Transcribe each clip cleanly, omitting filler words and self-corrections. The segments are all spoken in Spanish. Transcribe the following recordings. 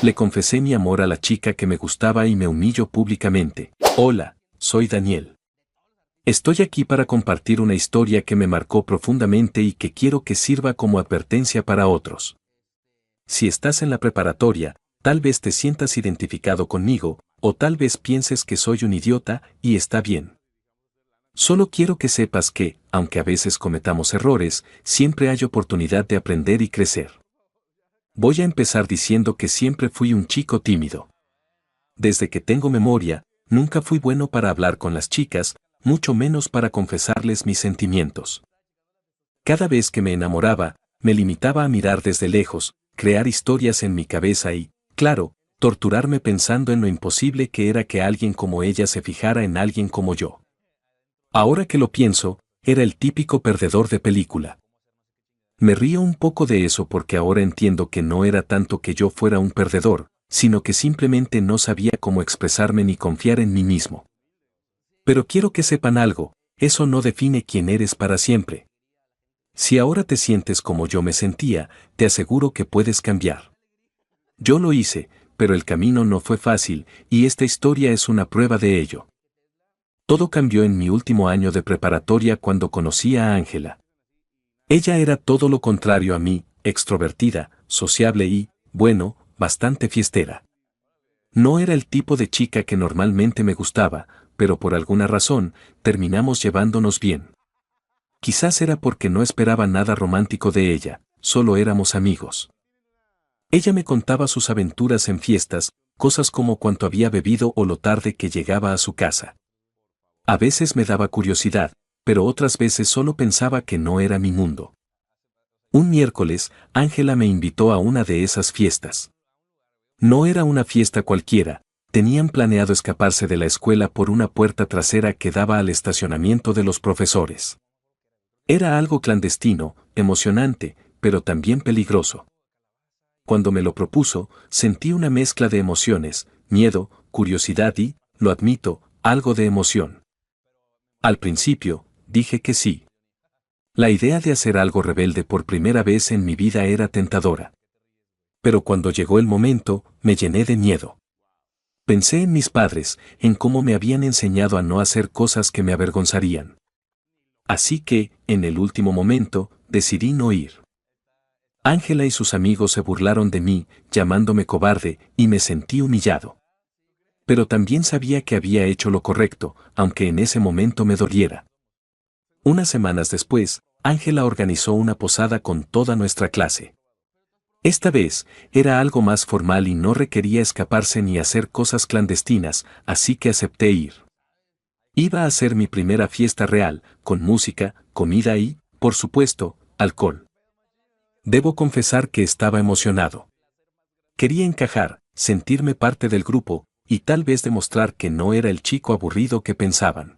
Le confesé mi amor a la chica que me gustaba y me humillo públicamente. Hola, soy Daniel. Estoy aquí para compartir una historia que me marcó profundamente y que quiero que sirva como advertencia para otros. Si estás en la preparatoria, tal vez te sientas identificado conmigo, o tal vez pienses que soy un idiota, y está bien. Solo quiero que sepas que, aunque a veces cometamos errores, siempre hay oportunidad de aprender y crecer. Voy a empezar diciendo que siempre fui un chico tímido. Desde que tengo memoria, nunca fui bueno para hablar con las chicas, mucho menos para confesarles mis sentimientos. Cada vez que me enamoraba, me limitaba a mirar desde lejos, crear historias en mi cabeza y, claro, torturarme pensando en lo imposible que era que alguien como ella se fijara en alguien como yo. Ahora que lo pienso, era el típico perdedor de película. Me río un poco de eso porque ahora entiendo que no era tanto que yo fuera un perdedor, sino que simplemente no sabía cómo expresarme ni confiar en mí mismo. Pero quiero que sepan algo, eso no define quién eres para siempre. Si ahora te sientes como yo me sentía, te aseguro que puedes cambiar. Yo lo hice, pero el camino no fue fácil, y esta historia es una prueba de ello. Todo cambió en mi último año de preparatoria cuando conocí a Ángela. Ella era todo lo contrario a mí, extrovertida, sociable y, bueno, bastante fiestera. No era el tipo de chica que normalmente me gustaba, pero por alguna razón, terminamos llevándonos bien. Quizás era porque no esperaba nada romántico de ella, solo éramos amigos. Ella me contaba sus aventuras en fiestas, cosas como cuánto había bebido o lo tarde que llegaba a su casa. A veces me daba curiosidad, pero otras veces solo pensaba que no era mi mundo. Un miércoles, Ángela me invitó a una de esas fiestas. No era una fiesta cualquiera, tenían planeado escaparse de la escuela por una puerta trasera que daba al estacionamiento de los profesores. Era algo clandestino, emocionante, pero también peligroso. Cuando me lo propuso, sentí una mezcla de emociones, miedo, curiosidad y, lo admito, algo de emoción. Al principio, dije que sí. La idea de hacer algo rebelde por primera vez en mi vida era tentadora. Pero cuando llegó el momento, me llené de miedo. Pensé en mis padres, en cómo me habían enseñado a no hacer cosas que me avergonzarían. Así que, en el último momento, decidí no ir. Ángela y sus amigos se burlaron de mí, llamándome cobarde, y me sentí humillado. Pero también sabía que había hecho lo correcto, aunque en ese momento me doliera. Unas semanas después, Ángela organizó una posada con toda nuestra clase. Esta vez, era algo más formal y no requería escaparse ni hacer cosas clandestinas, así que acepté ir. Iba a ser mi primera fiesta real, con música, comida y, por supuesto, alcohol. Debo confesar que estaba emocionado. Quería encajar, sentirme parte del grupo, y tal vez demostrar que no era el chico aburrido que pensaban.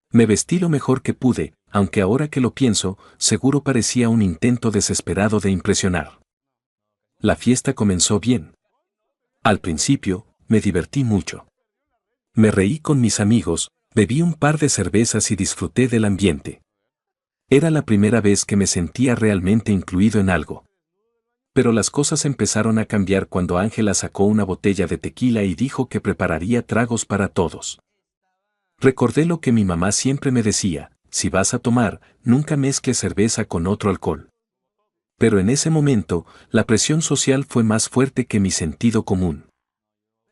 Me vestí lo mejor que pude, aunque ahora que lo pienso, seguro parecía un intento desesperado de impresionar. La fiesta comenzó bien. Al principio, me divertí mucho. Me reí con mis amigos, bebí un par de cervezas y disfruté del ambiente. Era la primera vez que me sentía realmente incluido en algo. Pero las cosas empezaron a cambiar cuando Ángela sacó una botella de tequila y dijo que prepararía tragos para todos. Recordé lo que mi mamá siempre me decía: si vas a tomar, nunca mezcles cerveza con otro alcohol. Pero en ese momento, la presión social fue más fuerte que mi sentido común.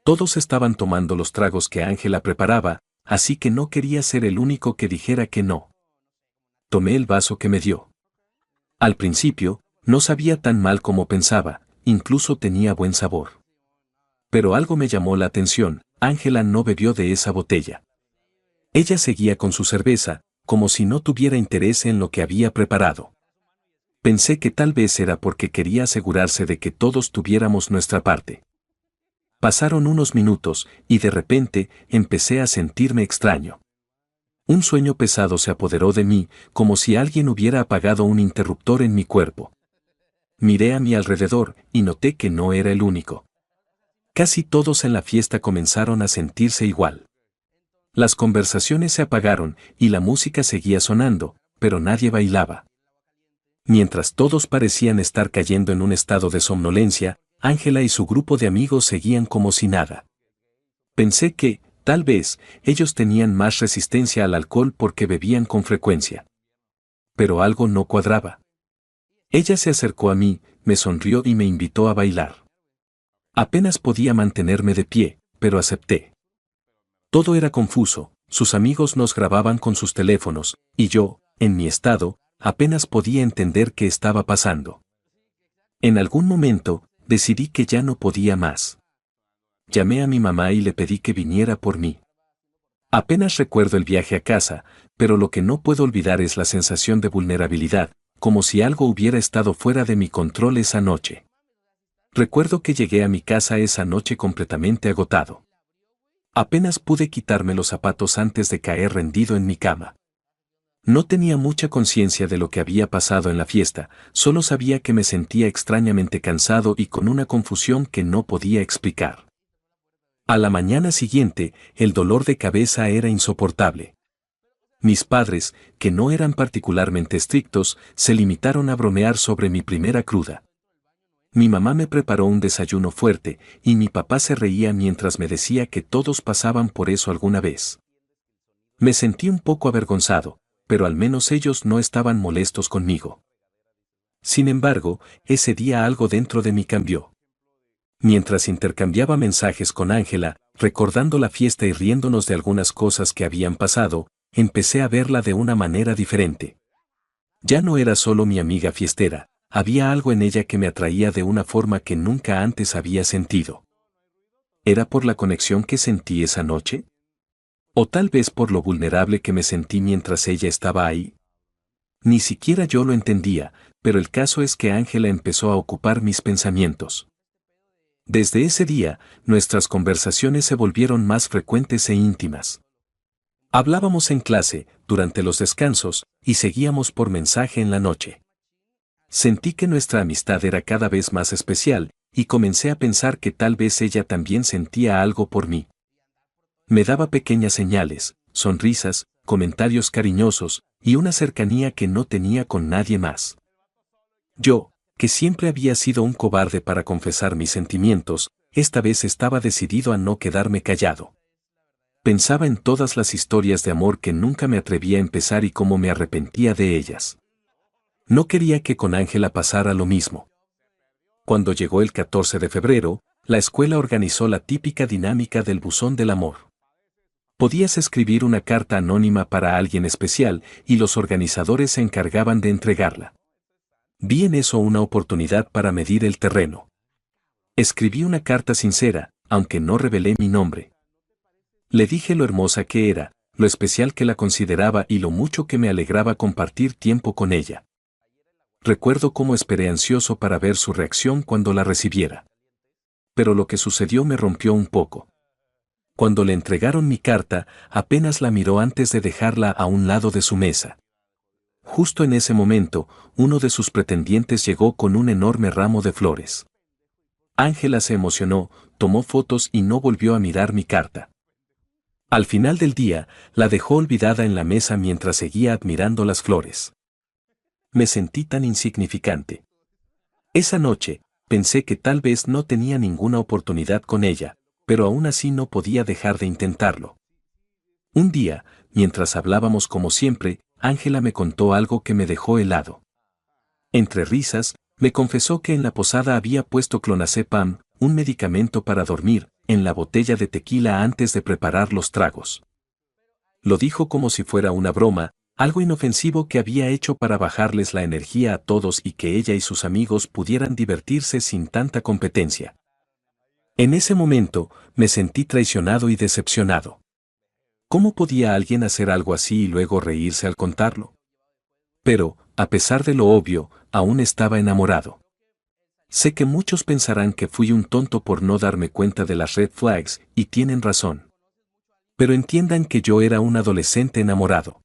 Todos estaban tomando los tragos que Ángela preparaba, así que no quería ser el único que dijera que no. Tomé el vaso que me dio. Al principio, no sabía tan mal como pensaba, incluso tenía buen sabor. Pero algo me llamó la atención: Ángela no bebió de esa botella. Ella seguía con su cerveza, como si no tuviera interés en lo que había preparado. Pensé que tal vez era porque quería asegurarse de que todos tuviéramos nuestra parte. Pasaron unos minutos, y de repente, empecé a sentirme extraño. Un sueño pesado se apoderó de mí, como si alguien hubiera apagado un interruptor en mi cuerpo. Miré a mi alrededor, y noté que no era el único. Casi todos en la fiesta comenzaron a sentirse igual. Las conversaciones se apagaron, y la música seguía sonando, pero nadie bailaba. Mientras todos parecían estar cayendo en un estado de somnolencia, Ángela y su grupo de amigos seguían como si nada. Pensé que, tal vez, ellos tenían más resistencia al alcohol porque bebían con frecuencia. Pero algo no cuadraba. Ella se acercó a mí, me sonrió y me invitó a bailar. Apenas podía mantenerme de pie, pero acepté. Todo era confuso, sus amigos nos grababan con sus teléfonos, y yo, en mi estado, apenas podía entender qué estaba pasando. En algún momento, decidí que ya no podía más. Llamé a mi mamá y le pedí que viniera por mí. Apenas recuerdo el viaje a casa, pero lo que no puedo olvidar es la sensación de vulnerabilidad, como si algo hubiera estado fuera de mi control esa noche. Recuerdo que llegué a mi casa esa noche completamente agotado. Apenas pude quitarme los zapatos antes de caer rendido en mi cama. No tenía mucha conciencia de lo que había pasado en la fiesta, solo sabía que me sentía extrañamente cansado y con una confusión que no podía explicar. A la mañana siguiente, el dolor de cabeza era insoportable. Mis padres, que no eran particularmente estrictos, se limitaron a bromear sobre mi primera cruda. Mi mamá me preparó un desayuno fuerte, y mi papá se reía mientras me decía que todos pasaban por eso alguna vez. Me sentí un poco avergonzado, pero al menos ellos no estaban molestos conmigo. Sin embargo, ese día algo dentro de mí cambió. Mientras intercambiaba mensajes con Ángela, recordando la fiesta y riéndonos de algunas cosas que habían pasado, empecé a verla de una manera diferente. Ya no era solo mi amiga fiestera, había algo en ella que me atraía de una forma que nunca antes había sentido. ¿Era por la conexión que sentí esa noche? ¿O tal vez por lo vulnerable que me sentí mientras ella estaba ahí? Ni siquiera yo lo entendía, pero el caso es que Ángela empezó a ocupar mis pensamientos. Desde ese día, nuestras conversaciones se volvieron más frecuentes e íntimas. Hablábamos en clase, durante los descansos, y seguíamos por mensaje en la noche. Sentí que nuestra amistad era cada vez más especial, y comencé a pensar que tal vez ella también sentía algo por mí. Me daba pequeñas señales, sonrisas, comentarios cariñosos, y una cercanía que no tenía con nadie más. Yo, que siempre había sido un cobarde para confesar mis sentimientos, esta vez estaba decidido a no quedarme callado. Pensaba en todas las historias de amor que nunca me atreví a empezar y cómo me arrepentía de ellas. No quería que con Ángela pasara lo mismo. Cuando llegó el 14 de febrero, la escuela organizó la típica dinámica del buzón del amor. Podías escribir una carta anónima para alguien especial y los organizadores se encargaban de entregarla. Vi en eso una oportunidad para medir el terreno. Escribí una carta sincera, aunque no revelé mi nombre. Le dije lo hermosa que era, lo especial que la consideraba y lo mucho que me alegraba compartir tiempo con ella. Recuerdo cómo esperé ansioso para ver su reacción cuando la recibiera. Pero lo que sucedió me rompió un poco. Cuando le entregaron mi carta, apenas la miró antes de dejarla a un lado de su mesa. Justo en ese momento, uno de sus pretendientes llegó con un enorme ramo de flores. Ángela se emocionó, tomó fotos y no volvió a mirar mi carta. Al final del día, la dejó olvidada en la mesa mientras seguía admirando las flores. Me sentí tan insignificante. Esa noche, pensé que tal vez no tenía ninguna oportunidad con ella, pero aún así no podía dejar de intentarlo. Un día, mientras hablábamos como siempre, Ángela me contó algo que me dejó helado. Entre risas, me confesó que en la posada había puesto clonazepam, un medicamento para dormir, en la botella de tequila antes de preparar los tragos. Lo dijo como si fuera una broma, algo inofensivo que había hecho para bajarles la energía a todos y que ella y sus amigos pudieran divertirse sin tanta competencia. En ese momento, me sentí traicionado y decepcionado. ¿Cómo podía alguien hacer algo así y luego reírse al contarlo? Pero, a pesar de lo obvio, aún estaba enamorado. Sé que muchos pensarán que fui un tonto por no darme cuenta de las red flags, y tienen razón. Pero entiendan que yo era un adolescente enamorado.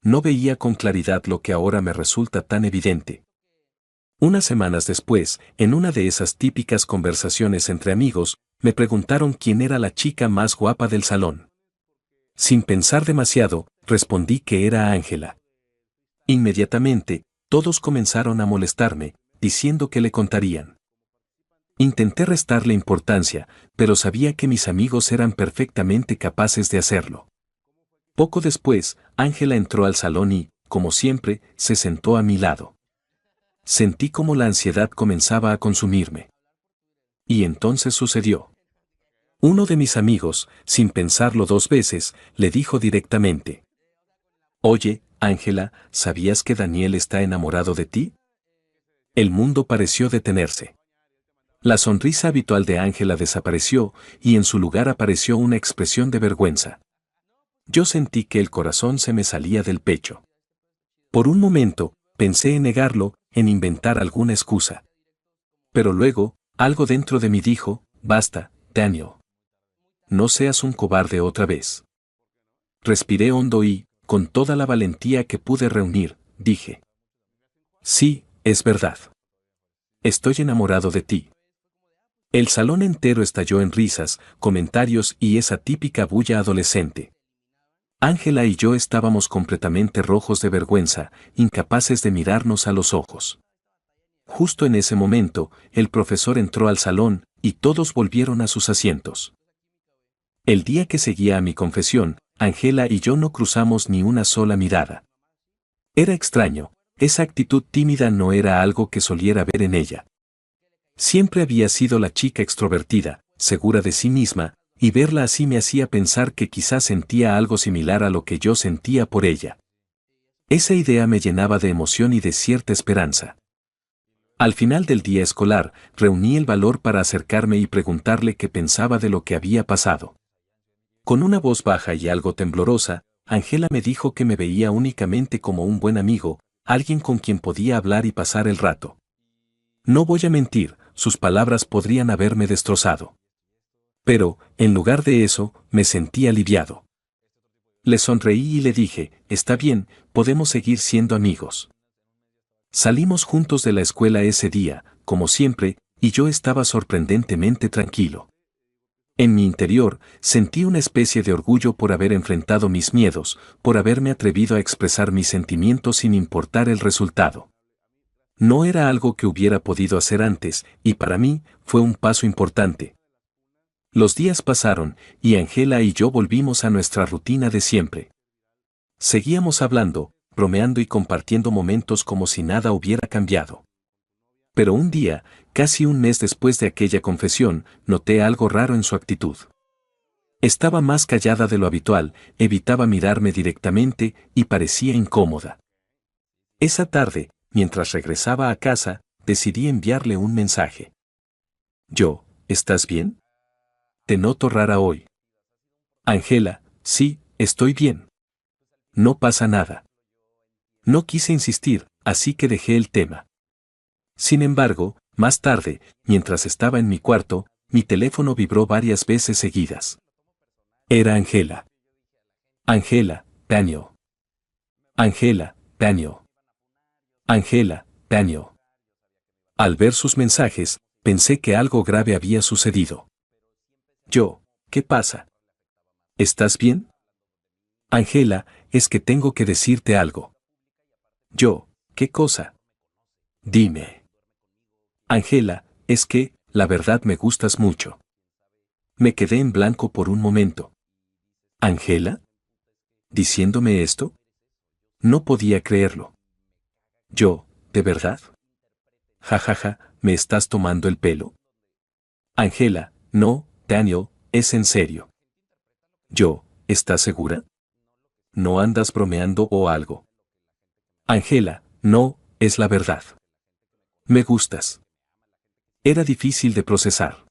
No veía con claridad lo que ahora me resulta tan evidente. Unas semanas después, en una de esas típicas conversaciones entre amigos, me preguntaron quién era la chica más guapa del salón. Sin pensar demasiado, respondí que era Ángela. Inmediatamente, todos comenzaron a molestarme, diciendo que le contarían. Intenté restarle importancia, pero sabía que mis amigos eran perfectamente capaces de hacerlo. Poco después, Ángela entró al salón y, como siempre, se sentó a mi lado. Sentí como la ansiedad comenzaba a consumirme. Y entonces sucedió. Uno de mis amigos, sin pensarlo 2 veces, le dijo directamente: «Oye, Ángela, ¿sabías que Daniel está enamorado de ti?» El mundo pareció detenerse. La sonrisa habitual de Ángela desapareció y en su lugar apareció una expresión de vergüenza. Yo sentí que el corazón se me salía del pecho. Por un momento, pensé en negarlo, en inventar alguna excusa. Pero luego, algo dentro de mí dijo: «Basta, Daniel. No seas un cobarde otra vez». Respiré hondo y, con toda la valentía que pude reunir, dije: «Sí, es verdad. Estoy enamorado de ti». El salón entero estalló en risas, comentarios y esa típica bulla adolescente. Ángela y yo estábamos completamente rojos de vergüenza, incapaces de mirarnos a los ojos. Justo en ese momento, el profesor entró al salón y todos volvieron a sus asientos. El día que seguía a mi confesión, Ángela y yo no cruzamos ni una sola mirada. Era extraño, esa actitud tímida no era algo que soliera ver en ella. Siempre había sido la chica extrovertida, segura de sí misma, y verla así me hacía pensar que quizás sentía algo similar a lo que yo sentía por ella. Esa idea me llenaba de emoción y de cierta esperanza. Al final del día escolar, reuní el valor para acercarme y preguntarle qué pensaba de lo que había pasado. Con una voz baja y algo temblorosa, Ángela me dijo que me veía únicamente como un buen amigo, alguien con quien podía hablar y pasar el rato. No voy a mentir, sus palabras podrían haberme destrozado. Pero, en lugar de eso, me sentí aliviado. Le sonreí y le dije: «Está bien, podemos seguir siendo amigos». Salimos juntos de la escuela ese día, como siempre, y yo estaba sorprendentemente tranquilo. En mi interior, sentí una especie de orgullo por haber enfrentado mis miedos, por haberme atrevido a expresar mis sentimientos sin importar el resultado. No era algo que hubiera podido hacer antes, y para mí, fue un paso importante. Los días pasaron, y Ángela y yo volvimos a nuestra rutina de siempre. Seguíamos hablando, bromeando y compartiendo momentos como si nada hubiera cambiado. Pero un día, casi un mes después de aquella confesión, noté algo raro en su actitud. Estaba más callada de lo habitual, evitaba mirarme directamente y parecía incómoda. Esa tarde, mientras regresaba a casa, decidí enviarle un mensaje. «¿Estás bien? Te noto rara hoy». «Ángela, sí, estoy bien. No pasa nada». No quise insistir, así que dejé el tema. Sin embargo, más tarde, mientras estaba en mi cuarto, mi teléfono vibró varias veces seguidas. Era Ángela. «Ángela, Daniel. Ángela, Daniel. Ángela, Daniel». Al ver sus mensajes, pensé que algo grave había sucedido. «¿Qué pasa? ¿Estás bien?» «Ángela, es que tengo que decirte algo». «¿Qué cosa?» «Dime». «Ángela, es que, la verdad me gustas mucho». Me quedé en blanco por un momento. ¿Ángela? ¿Diciéndome esto? No podía creerlo. ¿De verdad? Jajaja, ¿me estás tomando el pelo? Ángela, no, Daniel, es en serio. ¿Estás segura? ¿No andas bromeando o algo? Ángela, no, es la verdad. Me gustas. Era difícil de procesar.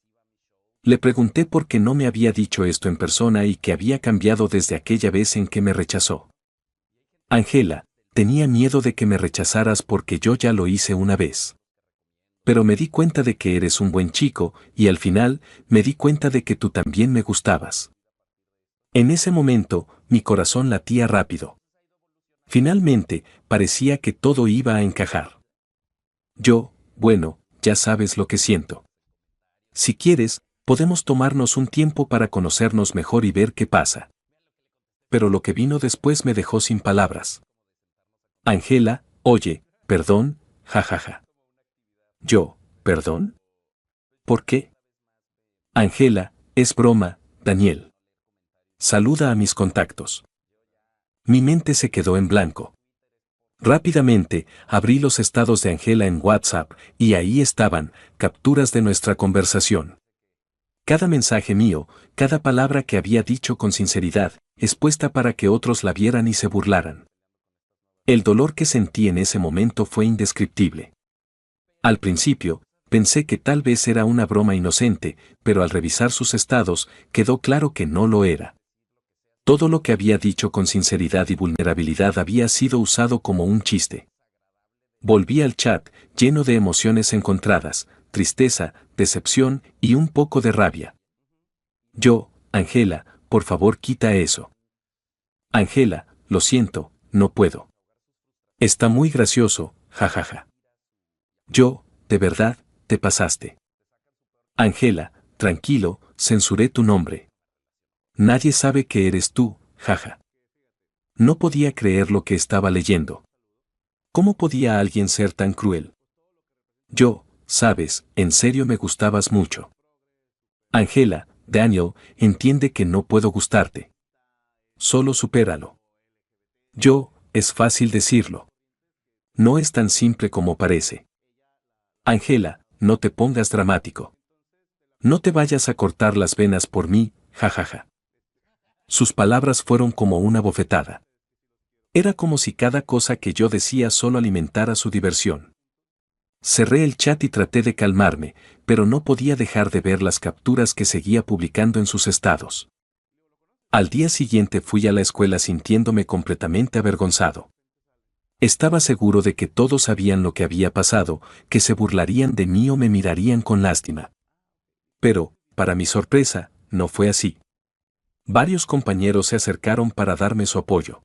Le pregunté por qué no me había dicho esto en persona y que había cambiado desde aquella vez en que me rechazó. Ángela, tenía miedo de que me rechazaras porque yo ya lo hice una vez. Pero me di cuenta de que eres un buen chico y al final me di cuenta de que tú también me gustabas. En ese momento, mi corazón latía rápido. Finalmente, parecía que todo iba a encajar. Bueno, ya sabes lo que siento. Si quieres, podemos tomarnos un tiempo para conocernos mejor y ver qué pasa. Pero lo que vino después me dejó sin palabras. Ángela, oye, perdón, jajaja. ¿Perdón? ¿Por qué? Ángela, es broma, Daniel. Saluda a mis contactos. Mi mente se quedó en blanco. Rápidamente, abrí los estados de Ángela en WhatsApp y ahí estaban, capturas de nuestra conversación. Cada mensaje mío, cada palabra que había dicho con sinceridad, expuesta para que otros la vieran y se burlaran. El dolor que sentí en ese momento fue indescriptible. Al principio, pensé que tal vez era una broma inocente, pero al revisar sus estados, quedó claro que no lo era. Todo lo que había dicho con sinceridad y vulnerabilidad había sido usado como un chiste. Volví al chat, lleno de emociones encontradas, tristeza, decepción y un poco de rabia. Ángela, por favor quita eso. Ángela, lo siento, no puedo. Está muy gracioso, jajaja. De verdad, te pasaste. Ángela, tranquilo, censuré tu nombre. Nadie sabe que eres tú, jaja. No podía creer lo que estaba leyendo. ¿Cómo podía alguien ser tan cruel? Sabes, en serio me gustabas mucho. Ángela, Daniel, entiende que no puedo gustarte. Solo supéralo. Es fácil decirlo. No es tan simple como parece. Ángela, no te pongas dramático. No te vayas a cortar las venas por mí, jajaja. Sus palabras fueron como una bofetada. Era como si cada cosa que yo decía solo alimentara su diversión. Cerré el chat y traté de calmarme, pero no podía dejar de ver las capturas que seguía publicando en sus estados. Al día siguiente fui a la escuela sintiéndome completamente avergonzado. Estaba seguro de que todos sabían lo que había pasado, que se burlarían de mí o me mirarían con lástima. Pero, para mi sorpresa, no fue así. Varios compañeros se acercaron para darme su apoyo.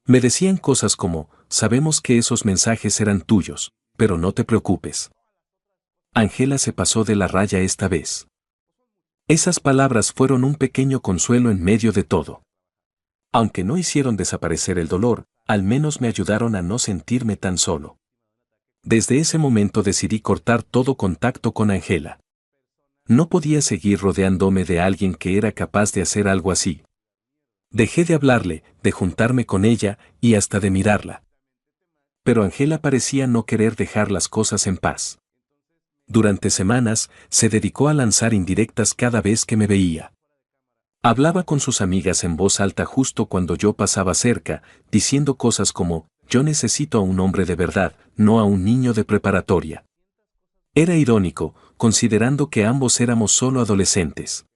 Me decían cosas como, sabemos que esos mensajes eran tuyos, pero no te preocupes. Ángela se pasó de la raya esta vez. Esas palabras fueron un pequeño consuelo en medio de todo. Aunque no hicieron desaparecer el dolor, al menos me ayudaron a no sentirme tan solo. Desde ese momento decidí cortar todo contacto con Ángela. No podía seguir rodeándome de alguien que era capaz de hacer algo así. Dejé de hablarle, de juntarme con ella y hasta de mirarla. Pero Ángela parecía no querer dejar las cosas en paz. Durante semanas, se dedicó a lanzar indirectas cada vez que me veía. Hablaba con sus amigas en voz alta justo cuando yo pasaba cerca, diciendo cosas como, yo necesito a un hombre de verdad, no a un niño de preparatoria. Era irónico, considerando que ambos éramos solo adolescentes.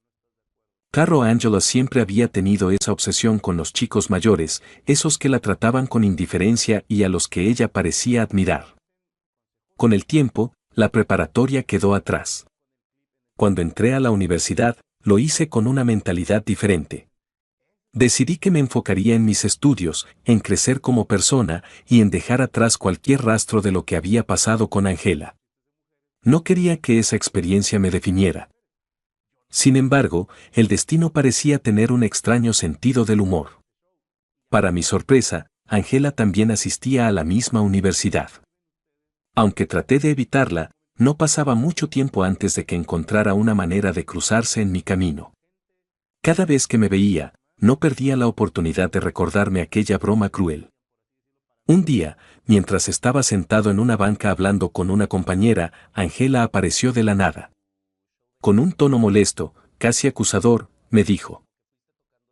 Caro Angela siempre había tenido esa obsesión con los chicos mayores, esos que la trataban con indiferencia y a los que ella parecía admirar. Con el tiempo, la preparatoria quedó atrás. Cuando entré a la universidad, lo hice con una mentalidad diferente. Decidí que me enfocaría en mis estudios, en crecer como persona y en dejar atrás cualquier rastro de lo que había pasado con Ángela. No quería que esa experiencia me definiera. Sin embargo, el destino parecía tener un extraño sentido del humor. Para mi sorpresa, Ángela también asistía a la misma universidad. Aunque traté de evitarla, no pasaba mucho tiempo antes de que encontrara una manera de cruzarse en mi camino. Cada vez que me veía, no perdía la oportunidad de recordarme aquella broma cruel. Un día, mientras estaba sentado en una banca hablando con una compañera, Ángela apareció de la nada. Con un tono molesto, casi acusador, me dijo: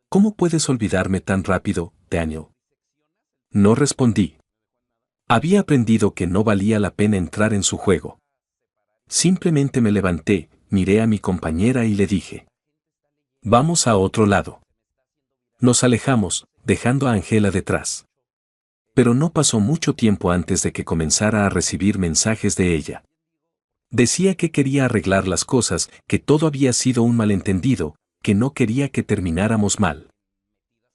¿Cómo puedes olvidarme tan rápido, Daniel? No respondí. Había aprendido que no valía la pena entrar en su juego. Simplemente me levanté, miré a mi compañera y le dije: Vamos a otro lado. Nos alejamos, dejando a Ángela detrás. Pero no pasó mucho tiempo antes de que comenzara a recibir mensajes de ella. Decía que quería arreglar las cosas, que todo había sido un malentendido, que no quería que termináramos mal.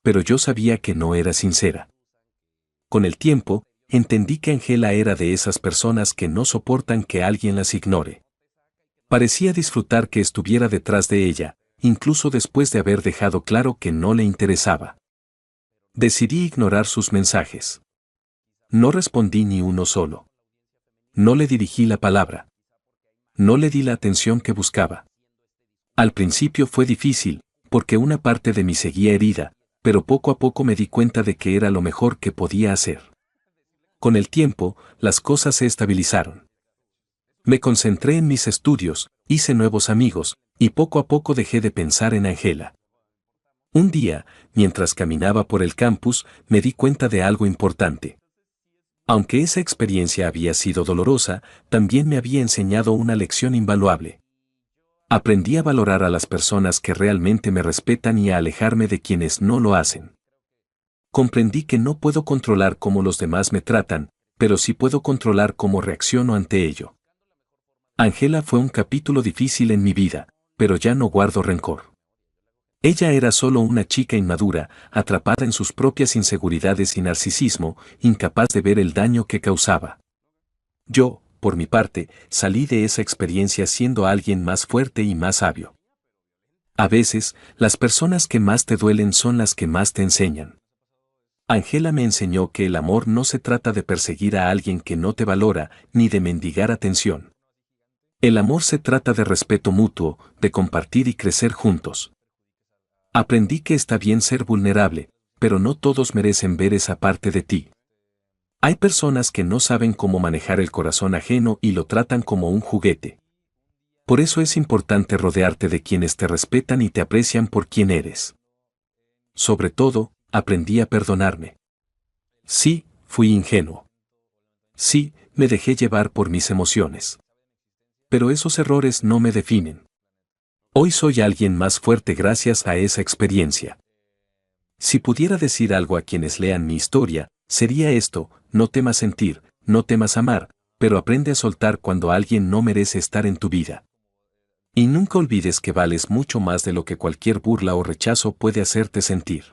Pero yo sabía que no era sincera. Con el tiempo, entendí que Ángela era de esas personas que no soportan que alguien las ignore. Parecía disfrutar que estuviera detrás de ella, incluso después de haber dejado claro que no le interesaba. Decidí ignorar sus mensajes. No respondí ni uno solo. No le dirigí la palabra. no le di la atención que buscaba. Al principio fue difícil, porque una parte de mí seguía herida, pero poco a poco me di cuenta de que era lo mejor que podía hacer. Con el tiempo, las cosas se estabilizaron. Me concentré en mis estudios, hice nuevos amigos, y poco a poco dejé de pensar en Angela. Un día, mientras caminaba por el campus, me di cuenta de algo importante. Aunque esa experiencia había sido dolorosa, también me había enseñado una lección invaluable. Aprendí a valorar a las personas que realmente me respetan y a alejarme de quienes no lo hacen. Comprendí que no puedo controlar cómo los demás me tratan, pero sí puedo controlar cómo reacciono ante ello. Angela fue un capítulo difícil en mi vida, pero ya no guardo rencor. Ella era solo una chica inmadura, atrapada en sus propias inseguridades y narcisismo, incapaz de ver el daño que causaba. Yo, por mi parte, salí de esa experiencia siendo alguien más fuerte y más sabio. A veces, las personas que más te duelen son las que más te enseñan. Angela me enseñó que el amor no se trata de perseguir a alguien que no te valora, ni de mendigar atención. El amor se trata de respeto mutuo, de compartir y crecer juntos. Aprendí que está bien ser vulnerable, pero no todos merecen ver esa parte de ti. Hay personas que no saben cómo manejar el corazón ajeno y lo tratan como un juguete. Por eso es importante rodearte de quienes te respetan y te aprecian por quien eres. Sobre todo, aprendí a perdonarme. Sí, fui ingenuo. Sí, me dejé llevar por mis emociones. Pero esos errores no me definen. Hoy soy alguien más fuerte gracias a esa experiencia. Si pudiera decir algo a quienes lean mi historia, sería esto: no temas sentir, no temas amar, pero aprende a soltar cuando alguien no merece estar en tu vida. Y nunca olvides que vales mucho más de lo que cualquier burla o rechazo puede hacerte sentir.